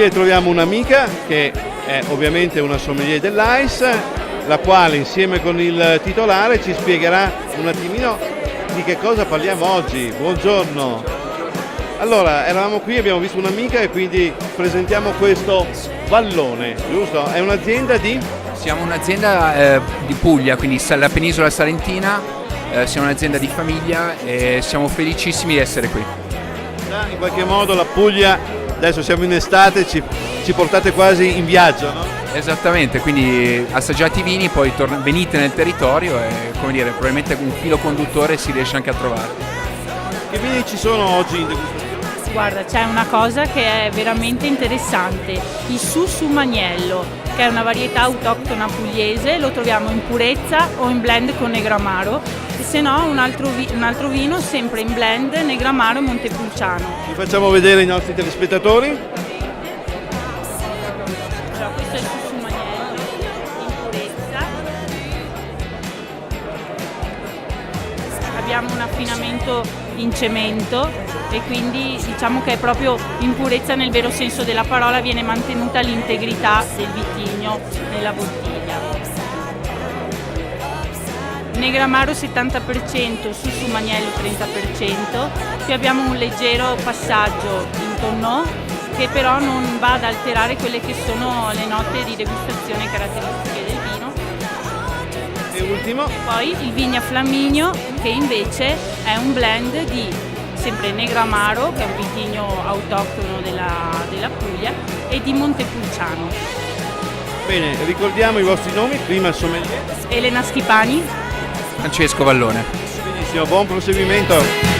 possibile troviamo un'amica che è ovviamente una sommelier dell'Ice, la quale insieme con il titolare ci spiegherà un attimino di che cosa parliamo oggi. Buongiorno. Allora, eravamo qui, abbiamo visto un'amica e quindi presentiamo questo Vallone, giusto? È un'azienda di? Siamo un'azienda di Puglia, quindi la penisola salentina, siamo un'azienda di famiglia e siamo felicissimi di essere qui. In qualche modo la Puglia, adesso siamo in estate, ci portate quasi in viaggio, no? Esattamente, quindi assaggiate i vini, poi venite nel territorio e, come dire, probabilmente un filo conduttore si riesce anche a trovare. Che vini ci sono oggi in degustazione? Guarda, c'è una cosa che è veramente interessante, il Sussumaniello, che è una varietà autoctona pugliese, lo troviamo in purezza o in blend con Negramaro, e se no un altro vino sempre in blend Negramaro e Montepulciano. Vi facciamo vedere i nostri telespettatori. Allora, questo è il Sussumaniello in purezza. Abbiamo un affinamento in cemento e quindi diciamo che è proprio in purezza nel vero senso della parola, viene mantenuta l'integrità del vitigno nella bottiglia. Negramaro 70%, Sussumaniello 30%, qui abbiamo un leggero passaggio in tonneau che però non va ad alterare quelle che sono le note di degustazione caratteristiche del vino. E ultimo? Poi il Vigna Flaminio, che invece è un blend di sempre Negramaro, che è un vitigno autoctono della Puglia, e di Montepulciano. Bene, ricordiamo i vostri nomi, prima il sommelier. Elena Schipani. Francesco Vallone. Benissimo, buon proseguimento.